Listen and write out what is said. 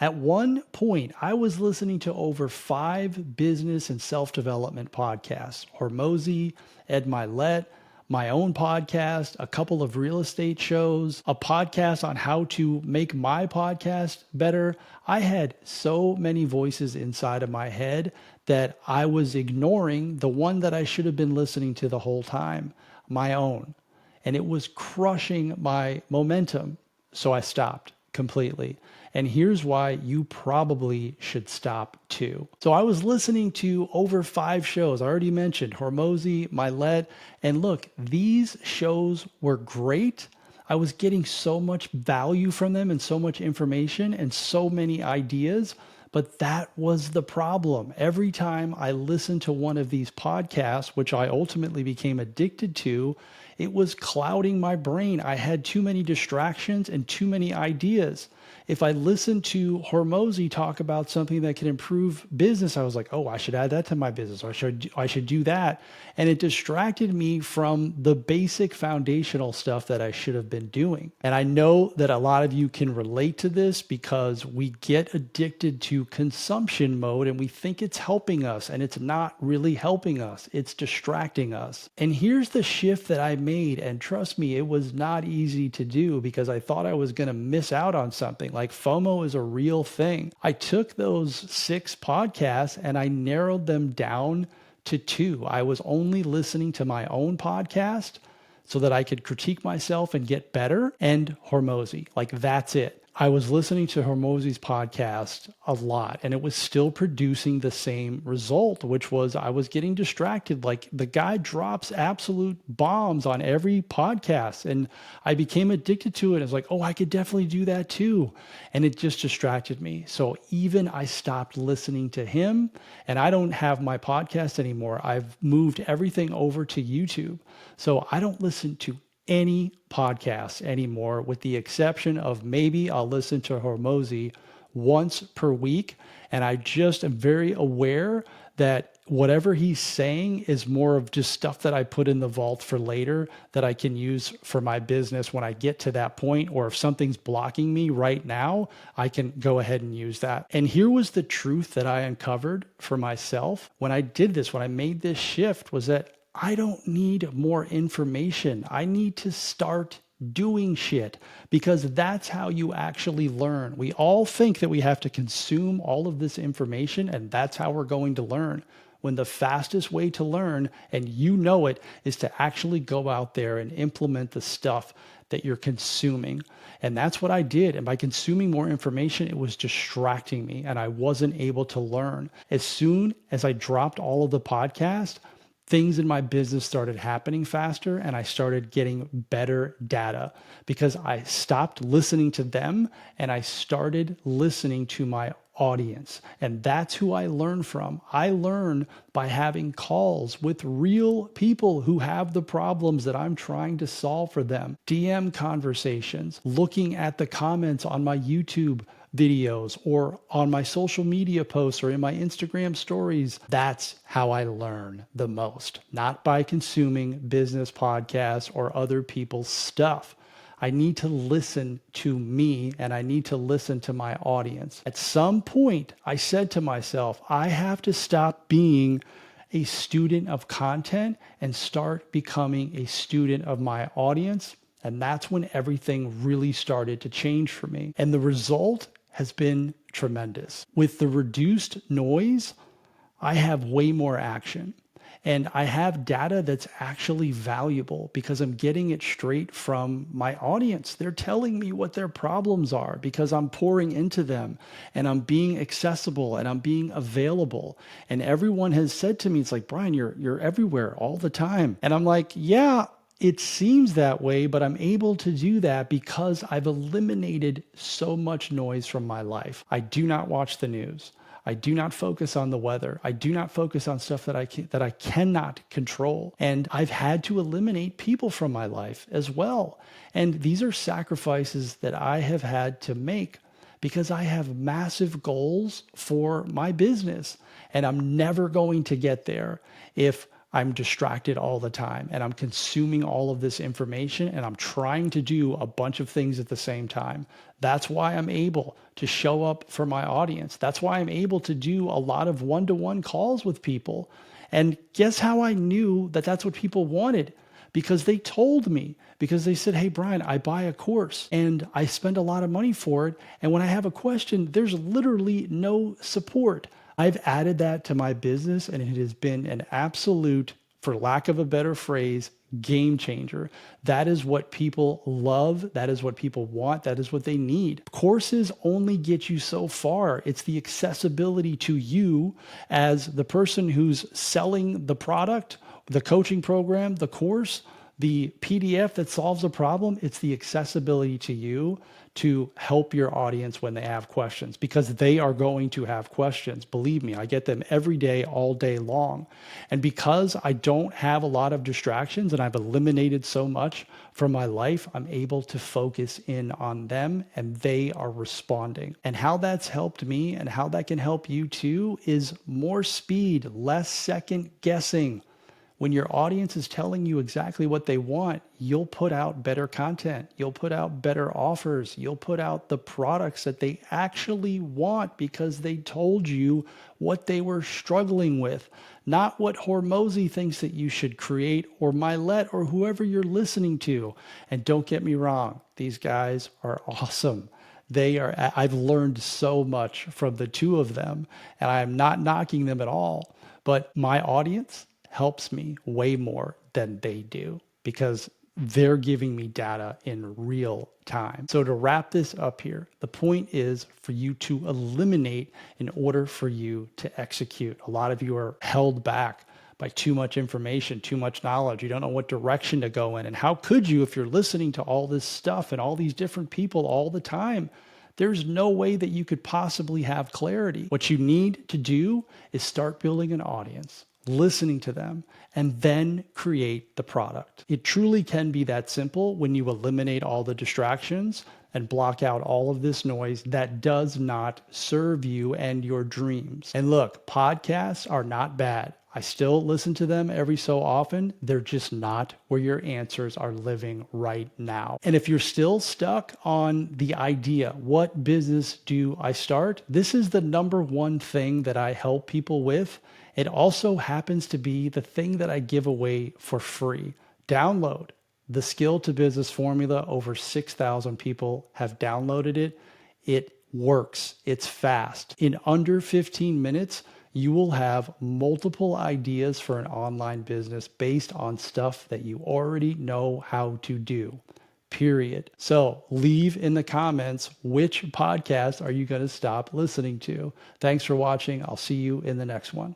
At one point, I was listening to over 5 business and self-development podcasts: Hormozi, Mylet, my own podcast, a couple of real estate shows, a podcast on how to make my podcast better. I had so many voices inside of my head that I was ignoring the one that I should have been listening to the whole time, my own. And it was crushing my momentum. So I stopped completely. And here's why you probably should stop too. So I was listening to over 5 shows. I already mentioned Hormozi, Mylet, and look, these shows were great. I was getting so much value from them and so much information and so many ideas. But that was the problem. Every time I listened to one of these podcasts, which I ultimately became addicted to, it was clouding my brain. I had too many distractions and too many ideas. If I listened to Hormozi talk about something that could improve business, I was like, oh, I should add that to my business. Or I should do that. And it distracted me from the basic foundational stuff that I should have been doing. And I know that a lot of you can relate to this because we get addicted to consumption mode and we think it's helping us, and it's not really helping us. It's distracting us. And here's the shift that I made. And trust me, it was not easy to do because I thought I was going to miss out on something. Like FOMO is a real thing. I took those 6 podcasts and I narrowed them down to 2. I was only listening to my own podcast so that I could critique myself and get better, and Hormozi. Like, that's it. I was listening to Hormozi's podcast a lot, and it was still producing the same result, which was I was getting distracted. Like, the guy drops absolute bombs on every podcast, and I became addicted to it. I was like, oh, I could definitely do that too. And it just distracted me. So even I stopped listening to him, and I don't have my podcast anymore. I've moved everything over to YouTube. So I don't listen to any podcasts anymore, with the exception of maybe I'll listen to Hormozi once per week. And I just am very aware that whatever he's saying is more of just stuff that I put in the vault for later that I can use for my business when I get to that point. Or if something's blocking me right now, I can go ahead and use that. And here was the truth that I uncovered for myself when I did this, when I made this shift, was that I don't need more information. I need to start doing shit, because that's how you actually learn. We all think that we have to consume all of this information and that's how we're going to learn, when the fastest way to learn, and you know it, is to actually go out there and implement the stuff that you're consuming. And that's what I did. And by consuming more information, it was distracting me and I wasn't able to learn. As soon as I dropped all of the podcasts, things in my business started happening faster and I started getting better data because I stopped listening to them and I started listening to my audience. And that's who I learn from. I learn by having calls with real people who have the problems that I'm trying to solve for them. DM conversations, looking at the comments on my YouTube videos or on my social media posts or in my Instagram stories. That's how I learn the most, not by consuming business podcasts or other people's stuff. I need to listen to me and I need to listen to my audience. At some point, I said to myself, I have to stop being a student of content and start becoming a student of my audience. And that's when everything really started to change for me. And the result has been tremendous. With the reduced noise, I have way more action. And I have data that's actually valuable because I'm getting it straight from my audience. They're telling me what their problems are because I'm pouring into them and I'm being accessible and I'm being available. And everyone has said to me, it's like, Brian, you're everywhere all the time. And I'm like, yeah, it seems that way, but I'm able to do that because I've eliminated so much noise from my life. I do not watch the news. I do not focus on the weather. I do not focus on stuff that I cannot control. And I've had to eliminate people from my life as well. And these are sacrifices that I have had to make because I have massive goals for my business. And I'm never going to get there if I'm distracted all the time and I'm consuming all of this information and I'm trying to do a bunch of things at the same time. That's why I'm able to show up for my audience. That's why I'm able to do a lot of one-to-one calls with people. And guess how I knew that that's what people wanted? Because they told me, because they said, hey, Brian, I buy a course and I spend a lot of money for it. And when I have a question, there's literally no support. I've added that to my business and it has been an absolute, for lack of a better phrase, game changer. That is what people love. That is what people want. That is what they need. Courses only get you so far. It's the accessibility to you as the person who's selling the product, the coaching program, the course, the PDF that solves a problem. It's the accessibility to you to help your audience when they have questions, because they are going to have questions. Believe me, I get them every day, all day long. And because I don't have a lot of distractions and I've eliminated so much from my life, I'm able to focus in on them and they are responding. And how that's helped me and how that can help you too is more speed, less second guessing. When your audience is telling you exactly what they want, you'll put out better content. You'll put out better offers. You'll put out the products that they actually want because they told you what they were struggling with, not what Hormozi thinks that you should create, or Mylet, or whoever you're listening to. And don't get me wrong, these guys are awesome. I've learned so much from the two of them, and I am not knocking them at all. But my audience helps me way more than they do because they're giving me data in real time. So to wrap this up here, the point is for you to eliminate in order for you to execute. A lot of you are held back by too much information, too much knowledge. You don't know what direction to go in. And how could you if you're listening to all this stuff and all these different people all the time? There's no way that you could possibly have clarity. What you need to do is start building an audience, listening to them, and then create the product. It truly can be that simple when you eliminate all the distractions and block out all of this noise that does not serve you and your dreams. And look, podcasts are not bad. I still listen to them every so often. They're just not where your answers are living right now. And if you're still stuck on the idea, what business do I start? This is the number one thing that I help people with. It also happens to be the thing that I give away for free. Download the Skill to Business Formula. Over 6,000 people have downloaded it. It works. It's fast. In under 15 minutes, you will have multiple ideas for an online business based on stuff that you already know how to do. Period. So leave in the comments which podcast are you going to stop listening to. Thanks for watching. I'll see you in the next one.